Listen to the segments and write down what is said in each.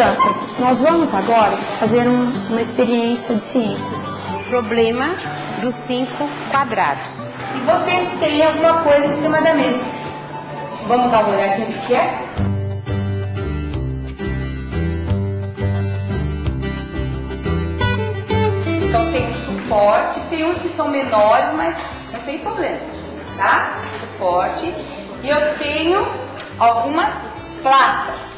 Crianças, nós vamos agora fazer uma experiência de ciências. Problema dos 5 quadrados. E vocês têm alguma coisa em cima da mesa. Vamos dar uma olhadinha no que é? Então tem um suporte, tem uns que são menores, mas não tem problema, tá? Suporte. E eu tenho algumas placas.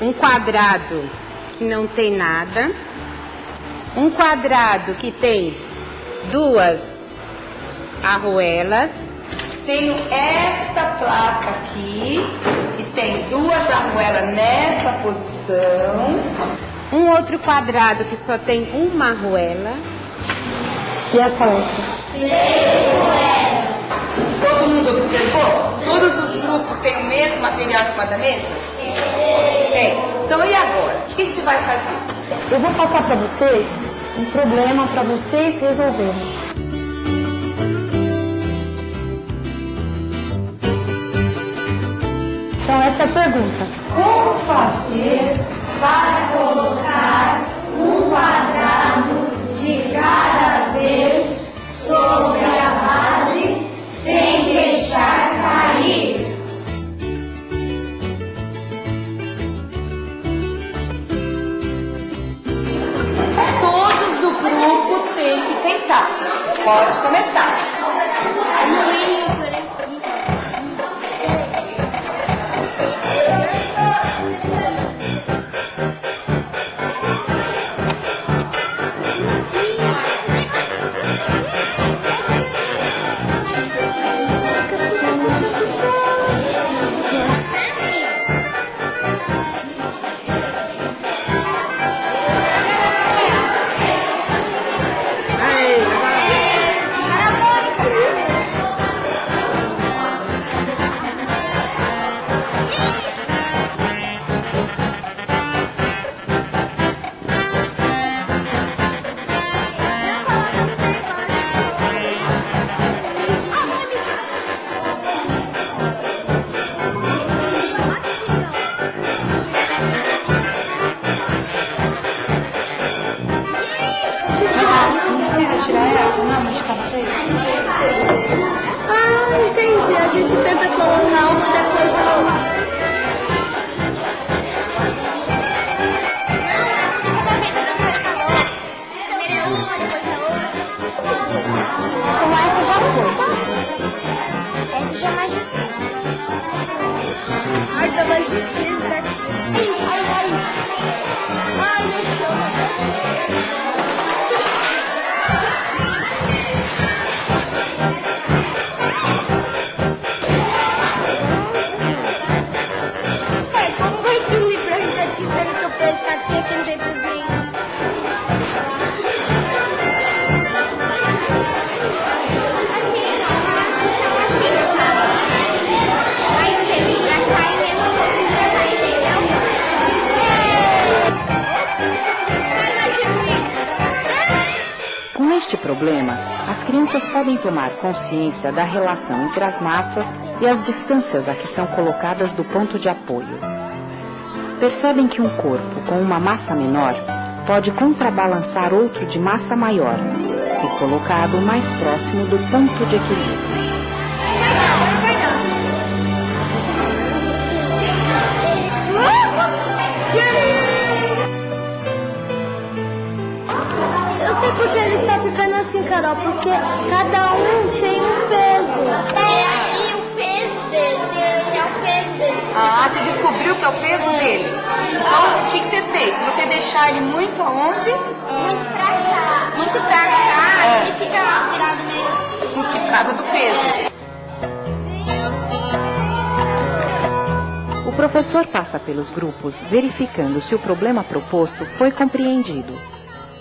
Um quadrado que não tem nada. Um quadrado que tem 2 arruelas. Tenho esta placa aqui, que tem 2 arruelas nessa posição. Um outro quadrado que só tem uma arruela. E essa outra? 3 arruelas. Todo mundo observou? Todos os grupos têm o mesmo material em cima da mesa? Tem. Então e agora? O que a gente vai fazer? Eu vou passar para vocês um problema para vocês resolverem. Então essa é a pergunta. Como fazer para colocar um quadrado de cada vez sobre a base sem deixar cair? Todos do grupo têm que tentar. Pode começar. Entendi. A gente tenta colocar uma depois da outra. Então essa já foi. Essa já é mais difícil. Ai, tá mais difícil aqui. Ai, meu Deus. Com este problema, as crianças podem tomar consciência da relação entre as massas e as distâncias a que são colocadas do ponto de apoio. Percebem que um corpo com uma massa menor pode contrabalançar outro de massa maior, se colocado mais próximo do ponto de equilíbrio. Eu sei porque ele está ficando assim, Carol, porque cada um tem um peso. E o peso dele, que é o peso dele. Ah, você descobriu que é o peso dele. Então, o que você fez? Se você deixar ele muito aonde? Muito pra cá. Muito pra cá, ele fica virado meio... Por causa do peso. O professor passa pelos grupos, verificando se o problema proposto foi compreendido.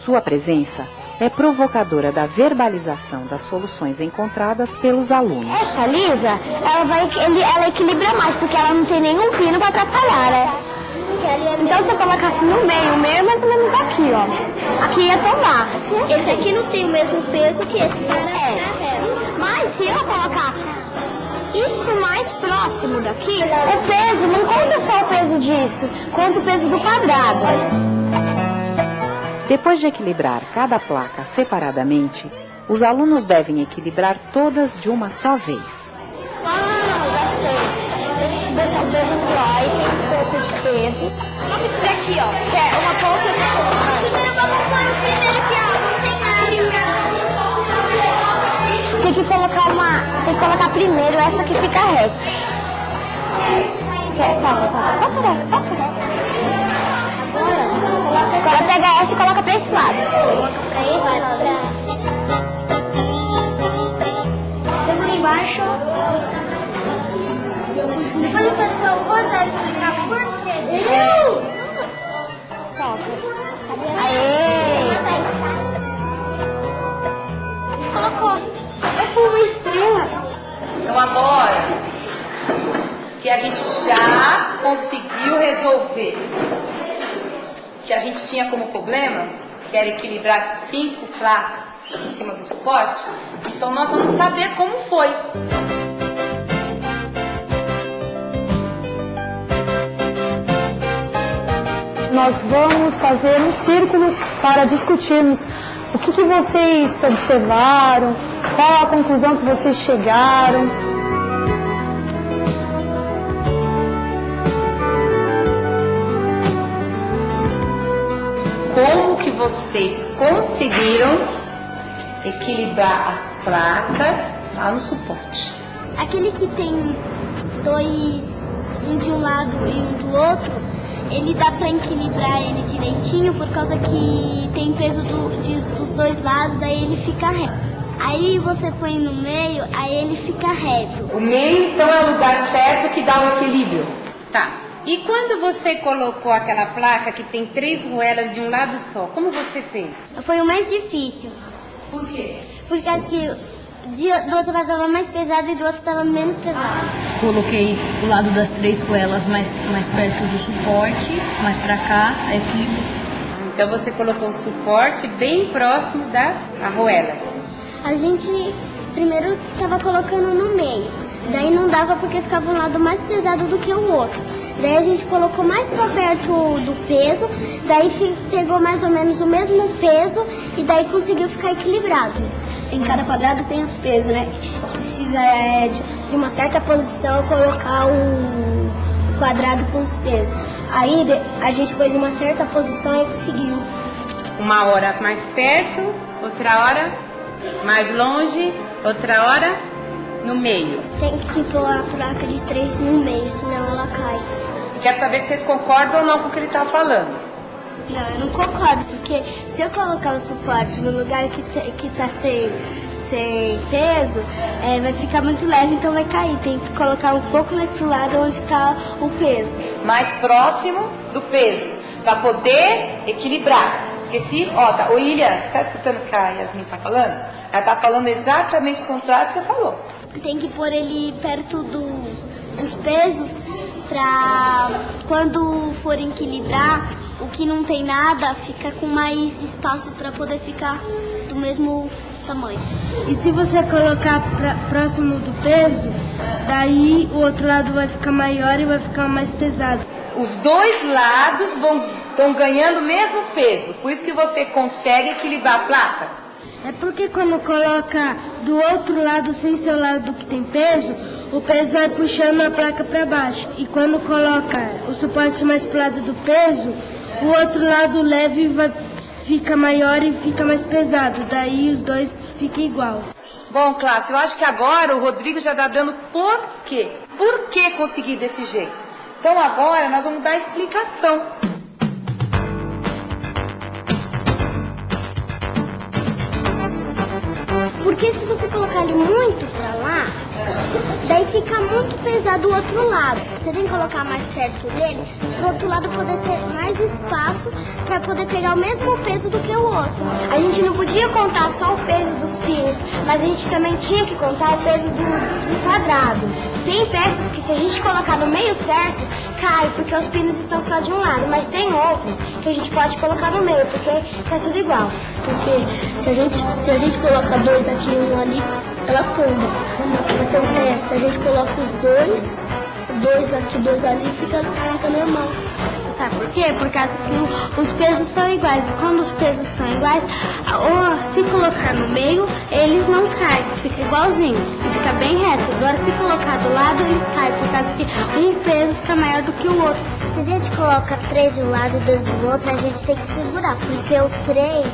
Sua presença é provocadora da verbalização das soluções encontradas pelos alunos. Essa Lisa, ela equilibra mais, porque ela não tem nenhum pino para atrapalhar, né? Então se eu colocasse no meio, o meio é mais ou menos aqui, ó. Aqui ia tomar. Esse aqui não tem o mesmo peso que esse cara. Mas se eu colocar isso mais próximo daqui, o peso não conta só o peso disso, conta o peso do quadrado. Depois de equilibrar cada placa separadamente, os alunos devem equilibrar todas de uma só vez. Já sei. Deixa o dedo no ar e tem um pouco de peso. Vamos esse daqui, ó. Que é uma ponta de cor. Primeiro vamos pôr o primeiro aqui, ó. Não tem nada. Tem que colocar primeiro essa que fica reta. Solta. Agora pega essa e coloca pra esse lado. Coloca pra esse lado. Segura embaixo. Depois eu faço só o rosário explicar por quê. Solta. Aê! Colocou. É por uma estrela. Então agora que a gente já conseguiu resolver que a gente tinha como problema, que era equilibrar 5 placas em cima do suporte, então nós vamos saber como foi. Nós vamos fazer um círculo para discutirmos o que vocês observaram, qual a conclusão que vocês chegaram. Como que vocês conseguiram equilibrar as placas lá no suporte? Aquele que tem dois, um de um lado e um do outro, ele dá pra equilibrar ele direitinho por causa que tem peso dos dois lados, aí ele fica reto. Aí você põe no meio, aí ele fica reto. O meio então é o lugar certo que dá o equilíbrio. Tá. E quando você colocou aquela placa que tem 3 ruelas de um lado só, como você fez? Foi o mais difícil. Por quê? Por causa que do outro lado estava mais pesado e do outro estava menos pesado. Coloquei o lado das 3 ruelas mais perto do suporte, mais pra cá, equilíbrio. Então você colocou o suporte bem próximo da arruela. A gente primeiro estava colocando no meio. Daí não dava porque ficava um lado mais pesado do que o outro. Daí a gente colocou mais pra perto do peso, daí pegou mais ou menos o mesmo peso e daí conseguiu ficar equilibrado. Em cada quadrado tem os pesos, né? Precisa de uma certa posição colocar o quadrado com os pesos. Aí a gente pôs em uma certa posição e conseguiu. Uma hora mais perto, outra hora mais longe, outra hora no meio. Tem que pôr a placa de 3 no meio, senão ela cai. Quero saber se vocês concordam ou não com o que ele está falando. Não, eu não concordo, porque se eu colocar o suporte no lugar que tá sem peso, vai ficar muito leve, então vai cair. Tem que colocar um pouco mais pro lado onde está o peso. Mais próximo do peso, para poder equilibrar. Porque se, ó, ô Ilian, você está escutando o que a Yasmin está falando? Ela está falando exatamente o contrário que você falou. Tem que pôr ele perto dos pesos pra quando for equilibrar, o que não tem nada fica com mais espaço para poder ficar do mesmo tamanho. E se você colocar próximo do peso, daí o outro lado vai ficar maior e vai ficar mais pesado. Os dois lados estão ganhando o mesmo peso, por isso que você consegue equilibrar a placa. É porque quando coloca do outro lado, sem ser o lado que tem peso, o peso vai puxando a placa para baixo. E quando coloca o suporte mais pro lado do peso, o outro lado leve fica maior e fica mais pesado. Daí os dois ficam igual. Bom, classe, eu acho que agora o Rodrigo já está dando por quê. Por que conseguir desse jeito? Então agora nós vamos dar a explicação. Porque se você colocar ele muito pra lá, daí fica muito pesado o outro lado. Você tem que colocar mais perto dele, pro outro lado poder ter mais espaço pra poder pegar o mesmo peso do que o outro. A gente não podia contar só o peso dos pinos, mas a gente também tinha que contar o peso do quadrado. Tem peças que se a gente colocar no meio certo, cai, porque os pinos estão só de um lado, mas tem outras que a gente pode colocar no meio, porque tá tudo igual. Porque se a gente coloca 2 aqui e 1 ali, ela pumba. Se a gente gente coloca os dois aqui, dois ali, fica normal. Sabe por quê? Por causa que os pesos são iguais. Quando os pesos são iguais, se colocar no meio, eles não caem, fica igualzinho, fica bem reto. Agora, se colocar do lado, eles caem, por causa que um peso fica maior do que o outro. Se a gente coloca 3 de um lado e 2 do outro, a gente tem que segurar, porque o 3,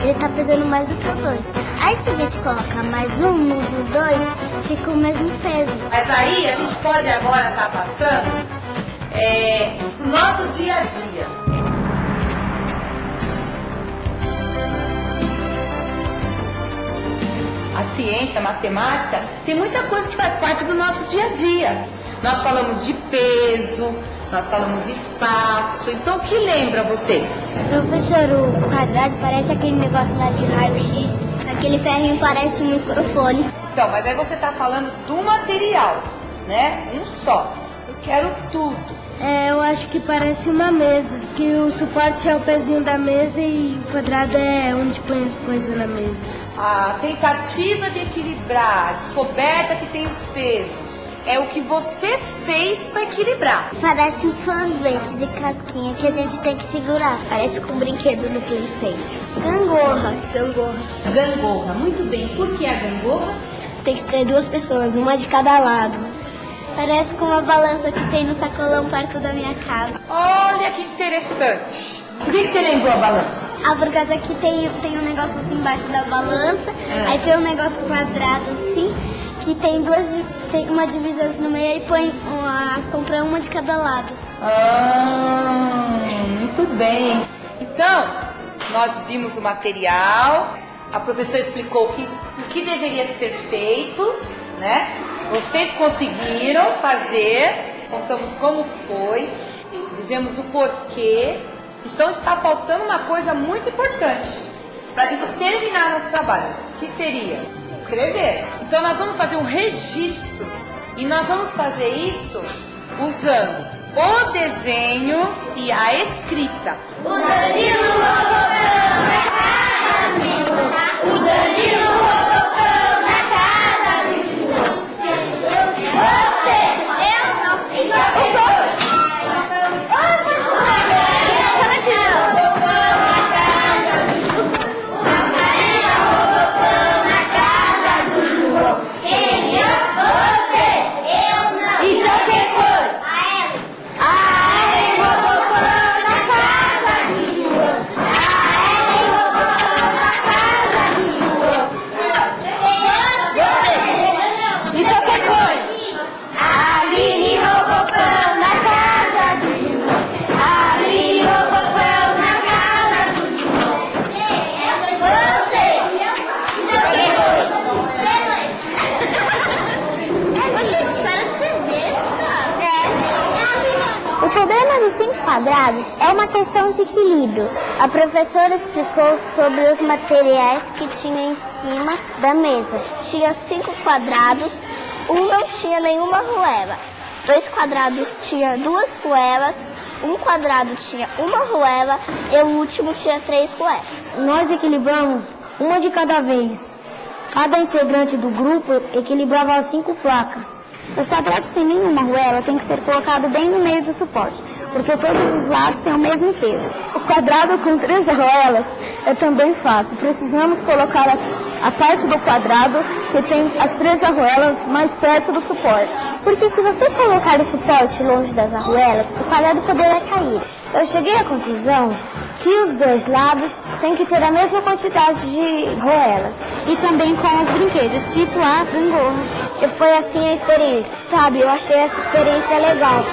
ele tá pesando mais do que o 2. Aí, se a gente colocar mais um no do 2, fica o mesmo peso. Mas aí, a gente pode agora estar passando do nosso dia a dia. A ciência, a matemática, tem muita coisa que faz parte do nosso dia a dia. Nós falamos de peso, nós falamos de espaço. Então, o que lembra vocês? Professor, o quadrado parece aquele negócio lá de raio-x. Aquele ferrinho parece um microfone. Então, mas aí você está falando do material, né? Um só. Eu quero tudo. Eu acho que parece uma mesa, que o suporte é o pezinho da mesa e o quadrado é onde põe as coisas na mesa. A tentativa de equilibrar, a descoberta que tem os pesos, é o que você fez para equilibrar. Parece um sorvete de casquinha que a gente tem que segurar. Parece com um brinquedo no Play Center. Gangorra. Gangorra, muito bem. Por que a gangorra? Tem que ter 2 pessoas, uma de cada lado. Parece com uma balança que tem no sacolão perto da minha casa. Olha que interessante. Por que você lembrou a balança? Por causa que tem um negócio assim embaixo da balança, aí tem um negócio quadrado assim, que tem uma divisão assim no meio, aí põe as compras uma de cada lado. Muito bem. Então, nós vimos o material, a professora explicou o que deveria ser feito, né? Vocês conseguiram fazer, contamos como foi, dizemos o porquê. Então está faltando uma coisa muito importante para a gente terminar nosso trabalho. O que seria? Escrever. Então nós vamos fazer um registro e nós vamos fazer isso usando o desenho e a escrita. O Danilo Rococão na casa do João. O Danilo Rococão na casa do João. Você, eu não. O problema dos 5 quadrados é uma questão de equilíbrio. A professora explicou sobre os materiais que tinha em cima da mesa. Tinha 5 quadrados, um não tinha nenhuma arruela. 2 quadrados tinha 2 ruelas, um quadrado tinha uma ruela e o último tinha 3 ruelas. Nós equilibramos uma de cada vez. Cada integrante do grupo equilibrava as 5 placas. O quadrado sem nenhuma arruela tem que ser colocado bem no meio do suporte, porque todos os lados têm o mesmo peso. O quadrado com 3 arruelas é também fácil. Precisamos colocar a parte do quadrado que tem as 3 arruelas mais perto do suporte. Porque se você colocar o suporte longe das arruelas, o quadrado poderá cair. Eu cheguei à conclusão que os 2 lados têm que ter a mesma quantidade de arruelas. E também com os brinquedos, tipo a gangorra. E foi assim a experiência. Sabe, eu achei essa experiência legal.